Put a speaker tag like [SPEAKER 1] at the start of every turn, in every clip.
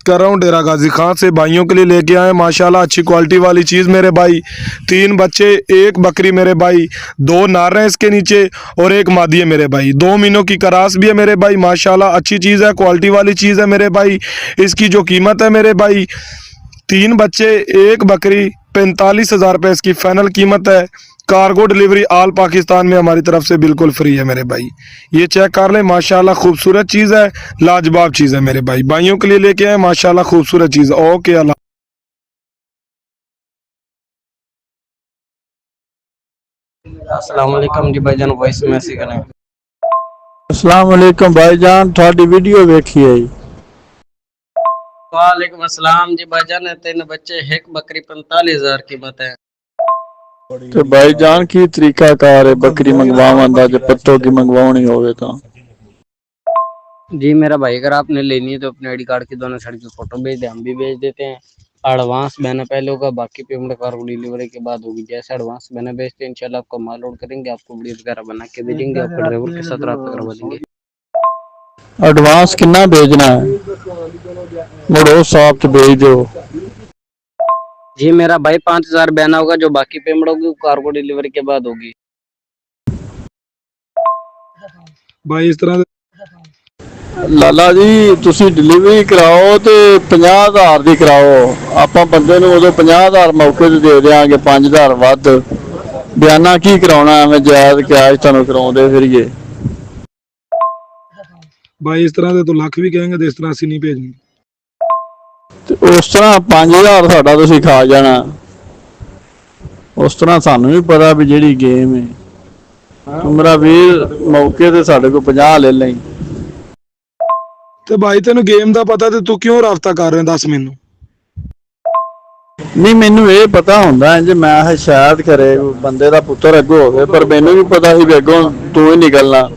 [SPEAKER 1] कर रहा हूँ डेरा गाजी खान से। भाइयों के लिए लेके आए माशाल्लाह अच्छी क्वालिटी वाली चीज़ मेरे भाई। 3 बच्चे, 1 बकरी मेरे भाई, 2 नार हैं इसके नीचे और 1 मादी है मेरे भाई। 2 महीनों की करास भी है मेरे भाई। माशाल्लाह अच्छी चीज़ है, क्वालिटी वाली चीज़ है मेरे भाई। इसकी जो कीमत है मेरे भाई, 3 बच्चे 1 बकरी 45,000 रुपये इसकी फाइनल कीमत है। कार्गो डिलीवरी ऑल पाकिस्तान में हमारी तरफ से बिल्कुल फ्री है मेरे भाई। ये चेक कर ले, माशाल्लाह खूबसूरत चीज़ है, लाजवाब चीज़ है मेरे भाई। भाइयों के लिए लेके आए माशाल्लाह खूबसूरत चीज़। ओके अल्लाह।
[SPEAKER 2] अस्सलाम वालेकुम जी भाईजान, वॉइस मैसेज करें।
[SPEAKER 3] अस्सलाम वालेकुम भाईजान, थोड़ी वीडियो देखी है।
[SPEAKER 2] वालेकुम अस्सलाम जी भाईजान, 3 बच्चे 1 बकरी 45,000 कीमत है।
[SPEAKER 3] तो भाईजान की तरीका कार है बकरी मंगवावन दा, जो पत्तों की मंगवानी होवे तो?
[SPEAKER 2] जी मेरा भाई, अगर आपने लेनी है तो अपने आईडी कार्ड की दोनों साइड की फोटो भेज दे, हम भी भेज देते हैं। एडवांस देना पहले होगा, बाकी पेमेंट कार्गो डिलीवरी के बाद होगी। जैसे एडवांस मैंने भेजते हैं इंशाल्लाह आपको माल लोड करेंगे, आपको वीडियो वगैरह बना के भेजेंगे, आपको ड्राइवर के साथ राब्ता करवा देंगे।
[SPEAKER 3] एडवांस कितना भेजना है? मुड़ो साफ तो भेज दो।
[SPEAKER 2] जी मेरा भाई 5,000 बयाना होगा, जो बाकी पेमेंट होगी वो कार्गो डिलीवरी के बाद होगी।
[SPEAKER 1] भाई इस तरह
[SPEAKER 3] लाला जी तुसी डिलीवरी कराओ तो 50,000 दी कराओ। ਆਪਾਂ ਬੰਦੇ ਨੂੰ ਉਦੋਂ 50,000 ਮੌਕੇ ਤੇ ਦੇ ਦੇਾਂਗੇ, 5,000 ਵੱਧ। ਬਿਆਨਾ ਕੀ ਕਰਾਉਣਾ, ਐਵੇਂ ਜਾਇਜ਼ ਕੈਸ਼ ਤੁਹਾਨੂੰ ਕਰਾਉਂਦੇ ਫਿਰੀਏ।
[SPEAKER 1] भाई इस तरह से तो लाख भी कहेंगे तो इस तरह से नहीं भेजेंगे।
[SPEAKER 3] ਤੇ ਉਸ ਤਰ੍ਹਾਂ 5,000 ਸਾਡਾ ਤੁਸੀਂ ਖਾ ਜਾਣਾ। ਉਸ ਤਰ੍ਹਾਂ ਸਾਨੂੰ ਵੀ ਪਤਾ ਵੀ ਜਿਹੜੀ ਗੇਮ ਹੈ। ਤੂੰ ਮੇਰਾ ਵੀਰ ਮੌਕੇ ਤੇ ਸਾਡੇ ਕੋਲ 50 ਲੈ ਲਈ।
[SPEAKER 1] ਤੇ ਭਾਈ ਤੈਨੂੰ ਗੇਮ ਦਾ ਪਤਾ ਤੇ ਤੂੰ ਕਿਉਂ ਰਾਬਤਾ ਕਰ ਰਿਹਾ, ਦੱਸ ਮੈਨੂੰ।
[SPEAKER 3] ਨਹੀਂ ਮੈਨੂੰ ਇਹ ਪਤਾ ਹੁੰਦਾ ਜੇ ਮੈਂ ਸ਼ਾਇਦ ਕਰੇ ਬੰਦੇ ਦਾ ਪੁੱਤਰ ਅੱਗੋਂ ਹੋਵੇ, ਪਰ ਮੈਨੂੰ ਵੀ ਪਤਾ ਸੀ ਵੀ ਅੱਗੋਂ ਤੂੰ ਹੀ ਨਿਕਲਣਾ।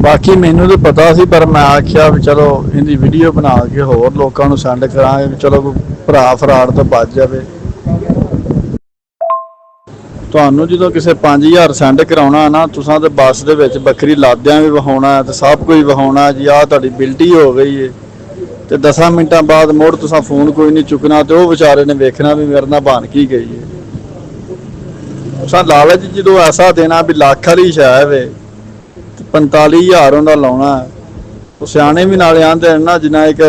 [SPEAKER 3] ਬਾਕੀ ਮੈਨੂੰ ਤਾਂ ਪਤਾ ਸੀ, ਪਰ ਮੈਂ ਆਖਿਆ ਵੀ ਚਲੋ ਇਹਦੀ ਵੀਡੀਓ ਬਣਾ ਕੇ ਹੋਰ ਲੋਕਾਂ ਨੂੰ ਸੈਂਡ ਕਰਾਂਗੇ, ਚਲੋ ਕੋਈ ਭਰਾ ਫਰਾਡ ਤੋਂ ਬਚ ਜਾਵੇ। ਤੁਹਾਨੂੰ ਜਦੋਂ ਕਿਸੇ 5,000 ਸੈਂਡ ਕਰਾਉਣਾ ਨਾ, ਤੁਸੀਂ ਤੇ ਬੱਸ ਦੇ ਵਿੱਚ ਬੱਕਰੀ ਲਾਦਿਆਂ ਵੀ ਵਿਖਾਉਣਾ ਤੇ ਸਭ ਕੁਝ ਵਿਖਾਉਣਾ ਜੀ ਆਹ ਤੁਹਾਡੀ ਬਿਲਟੀ ਹੋ ਗਈ ਹੈ, ਤੇ 10 ਮਿੰਟਾਂ ਬਾਅਦ ਮੁੜ ਤੁਸੀਂ ਫੋਨ ਕੋਈ ਨਹੀਂ ਚੁੱਕਣਾ, ਤੇ ਉਹ ਵਿਚਾਰੇ ਨੇ ਵੇਖਣਾ ਵੀ ਮੇਰੇ ਨਾਲ ਬਣ ਕੀ ਗਈ ਹੈ। ਤੁਸੀਂ ਲਾਲਚ ਜਦੋਂ ਐਸਾ ਦੇਣਾ ਵੀ ਲੱਖ ਵਾਲੀ ਸ਼ੈ ਵੇ, 45,000 ਉਹਦਾ ਲਾਉਣਾ। ਉਹ ਸਿਆਣੇ ਵੀ ਨਾਲੇ ਆਂਦੇ ਨਾ, ਜਿੰਨਾ ਇੱਕ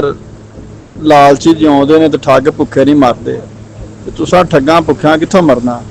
[SPEAKER 3] ਲਾਲਚੀ ਜਿਉਂਦੇ ਨੇ ਤੇ ਠੱਗ ਭੁੱਖੇ ਨਹੀਂ ਮਰਦੇ, ਤੇ ਤੁਸੀਂ ਠੱਗਾਂ ਭੁੱਖਿਆਂ ਕਿੱਥੋਂ ਮਰਨਾ।